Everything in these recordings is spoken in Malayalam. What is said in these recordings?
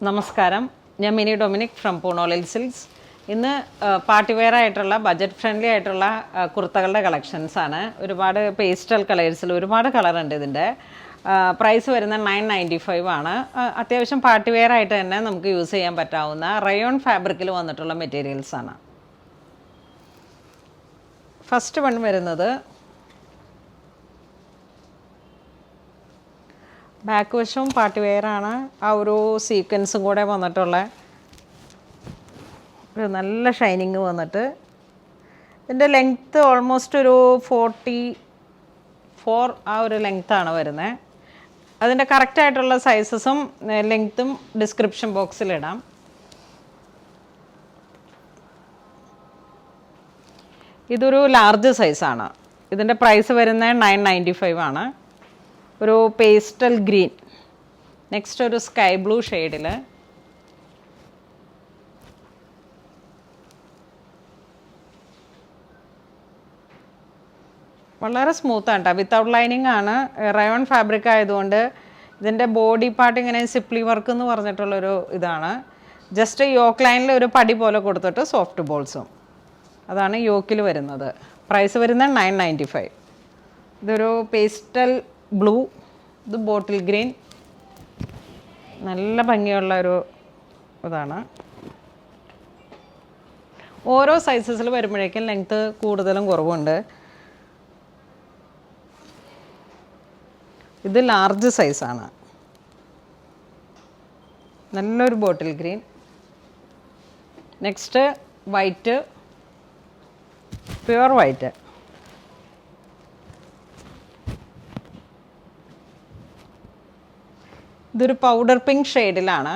നമസ്കാരം, ഞാൻ മിനി ഡൊമിനിക് ഫ്രം പൂണോളിൽ സിൽക്സ്. ഇന്ന് പാർട്ടി വെയർ ആയിട്ടുള്ള ബഡ്ജറ്റ് ഫ്രണ്ട്ലി ആയിട്ടുള്ള കുർത്തകളുടെ കളക്ഷൻസാണ്. ഒരുപാട് പേസ്റ്റൽ കളേഴ്സിൽ ഒരുപാട് കളറുണ്ട്. ഇതിൻ്റെ പ്രൈസ് വരുന്ന 995 ആണ്. അത്യാവശ്യം പാർട്ടി വെയർ ആയിട്ട് തന്നെ നമുക്ക് യൂസ് ചെയ്യാൻ പറ്റാവുന്ന റയോൺ ഫാബ്രിക്കിൽ വന്നിട്ടുള്ള മെറ്റീരിയൽസാണ്. ഫസ്റ്റ് വൺ വരുന്നത് ബാക്ക് വശവും പാർട്ടി വെയറാണ്. ആ ഒരു സീക്വൻസും കൂടെ വന്നിട്ടുള്ള ഒരു നല്ല ഷൈനിങ് വന്നിട്ട് ഇതിൻ്റെ ലെങ്ത്ത് ഓൾമോസ്റ്റ് ഒരു 44 ആ ഒരു ലെങ്ത്താണ് വരുന്നത്. അതിൻ്റെ കറക്റ്റായിട്ടുള്ള സൈസസും ലെങ്ത്തും ഡിസ്ക്രിപ്ഷൻ ബോക്സിലിടാം. ഇതൊരു ലാർജ് സൈസാണ്. ഇതിൻ്റെ പ്രൈസ് വരുന്നത് 995 ആണ്. ഒരു പേസ്റ്റൽ ഗ്രീൻ, നെക്സ്റ്റ് ഒരു സ്കൈ ബ്ലൂ ഷെയ്ഡിൽ, വളരെ സ്മൂത്താണ് കേട്ടോ, വിത്തൗട്ട് ലൈനിങ് ആണ്. റയോൺ ഫാബ്രിക് ആയതുകൊണ്ട് ഇതിൻ്റെ ബോഡി പാർട്ട് ഇങ്ങനെ സിപ്ലി വർക്ക് എന്ന് പറഞ്ഞിട്ടുള്ളൊരു ഇതാണ്. ജസ്റ്റ് യോക്ക് ലൈനിൽ ഒരു പടി പോലെ കൊടുത്തിട്ട് സോഫ്റ്റ് ബോൾസും, അതാണ് യോക്കിൽ വരുന്നത്. പ്രൈസ് വരുന്നത് 995. ഇതൊരു പേസ്റ്റൽ ബ്ലൂ, ഇത് ബോട്ടിൽ ഗ്രീൻ, നല്ല ഭംഗിയുള്ള ഒരു ഇതാണ്. ഓരോ സൈസസിൽ വരുമ്പോഴേക്കും ലെങ്ത്ത് കൂടുതലും കുറവുണ്ട്. ഇത് ലാർജ് സൈസാണ്. നല്ലൊരു bottle green, next white, pure white, ഇതൊരു പൗഡർ പിങ്ക് ഷെയ്ഡിലാണ്.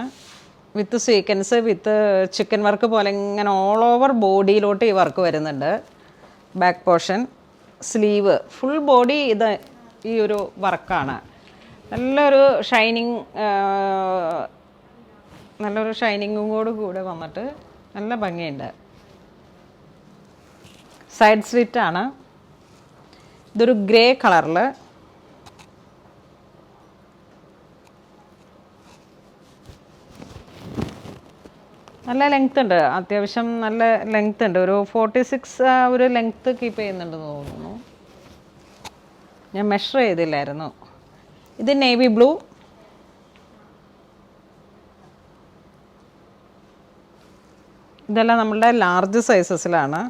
With sequence, with chikan work പോലെ ഇങ്ങനെ ഓൾ ഓവർ ബോഡിയിലോട്ട് ഈ വർക്ക് വരുന്നുണ്ട്. Back portion, sleeve, full body ഇത് ഈ ഒരു വർക്കാണ്. നല്ലൊരു ഷൈനിങ്ങും കൂടെ വന്നിട്ട് നല്ല ഭംഗിയുണ്ട്. സൈഡ് സ്ലിറ്റാണ്. ഇതൊരു ഗ്രേ കളറിൽ, നല്ല ലെങ്ത് ഉണ്ട്, അത്യാവശ്യം നല്ല ലെങ്ത് ഉണ്ട്. ഒരു 46 ഒരു ലെങ്ത്ത് കീപ്പ് ചെയ്യുന്നുണ്ടെന്ന് തോന്നുന്നു. ഞാൻ മെഷർ ചെയ്തില്ലായിരുന്നു. ഇത് നേവി ബ്ലൂ, ഇതെല്ലാം നമ്മളുടെ ലാർജ് സൈസസിലാണ്.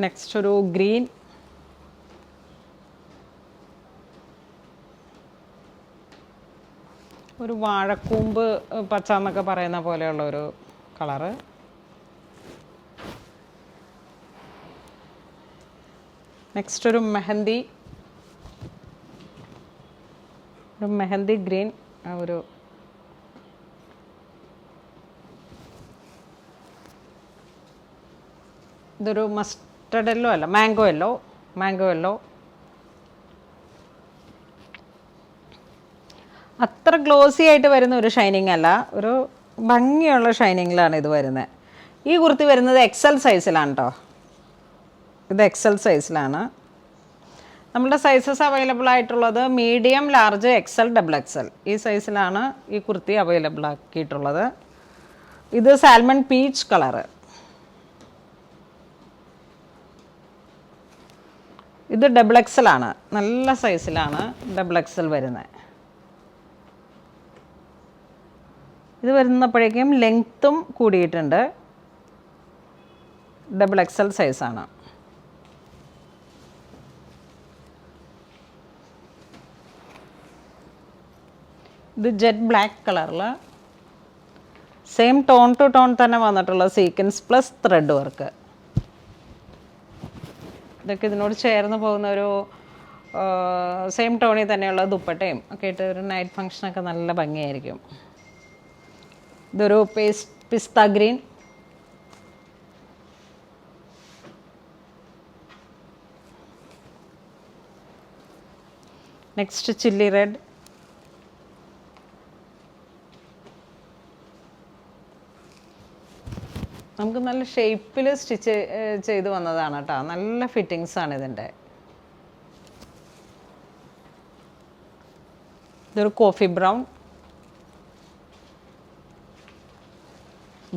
നെക്സ്റ്റ് ഒരു ഗ്രീൻ, ഒരു വാഴക്കൂമ്പ് പച്ച എന്നൊക്കെ പറയുന്ന പോലെയുള്ള ഒരു കളറ്. നെക്സ്റ്റ് ഒരു മെഹന്തി ഗ്രീൻ, ഒരു ഇതൊരു മസ്റ്റർഡ് യെല്ലോ അല്ല, മാംഗോ യെല്ലോ. അത്ര ഗ്ലോസി ആയിട്ട് വരുന്ന ഒരു ഷൈനിങ് അല്ല, ഒരു ഭംഗിയുള്ള ഷൈനിങ്ങിലാണ് ഇത് വരുന്നത്. ഈ കുർത്തി വരുന്നത് XL സൈസിലാണ് കേട്ടോ. ഇത് XL സൈസിലാണ്. നമ്മുടെ സൈസസ് അവൈലബിൾ ആയിട്ടുള്ളത് മീഡിയം, ലാർജ്, XL, XXL. ഈ സൈസിലാണ് ഈ കുർത്തി അവൈലബിൾ ആക്കിയിട്ടുള്ളത്. ഇത് സാൽമൺ പീച്ച് കളറ്. ഇത് XXL ആണ്, നല്ല സൈസിലാണ് XXL വരുന്നത്. ഇത് വരുന്നപ്പോഴേക്കും ലെങ്ത്തും കൂടിയിട്ടുണ്ട്. XXL സൈസാണ്. ഇത് ജെറ്റ് ബ്ലാക്ക് കളറിൽ, സെയിം ടോൺ ടു ടോൺ തന്നെ വന്നിട്ടുള്ള സീക്വൻസ് പ്ലസ് ത്രെഡ് വർക്ക്. ഇതൊക്കെ ഇതിനോട് ചേർന്ന് പോകുന്ന ഒരു സെയിം ടോണിൽ തന്നെയുള്ള ദുപ്പട്ടയും ഒക്കെ ഇട്ട് ഒരു നൈറ്റ് ഫങ്ഷനൊക്കെ നല്ല ഭംഗിയായിരിക്കും. ഇതൊരു പിസ്ത ഗ്രീൻ, നെക്സ്റ്റ് ചില്ലി റെഡ്, നമുക്ക് നല്ല ഷേപ്പിൽ സ്റ്റിച്ച് ചെയ്ത് വന്നതാണ് കേട്ടോ. നല്ല ഫിറ്റിങ്സാണ് ഇതിൻ്റെ. ഇതൊരു കോഫി ബ്രൗൺ,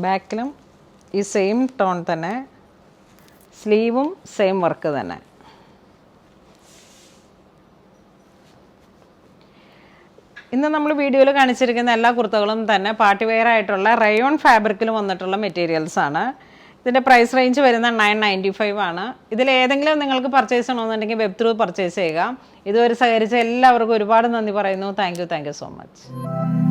ബാക്കിലും ഈ സെയിം ടോൺ തന്നെ, സ്ലീവും സെയിം വർക്ക് തന്നെ. ഇന്ന് നമ്മൾ വീഡിയോയിൽ കാണിച്ചിരിക്കുന്ന എല്ലാ കുർത്തകളും തന്നെ പാർട്ടി വെയർ ആയിട്ടുള്ള റയോൺ ഫാബ്രിക്കിൽ വന്നിട്ടുള്ള മെറ്റീരിയൽസ് ആണ്. ഇതിൻ്റെ പ്രൈസ് റേഞ്ച് വരുന്ന 995 ആണ്. ഇതിലേതെങ്കിലും നിങ്ങൾക്ക് പർച്ചേസ് ചെയ്യണമെന്നുണ്ടെങ്കിൽ വെബ് ത്രൂ പർച്ചേസ് ചെയ്യുക. ഇതുവരെ സഹകരിച്ച എല്ലാവർക്കും ഒരുപാട് നന്ദി പറയുന്നു. Thank you so much.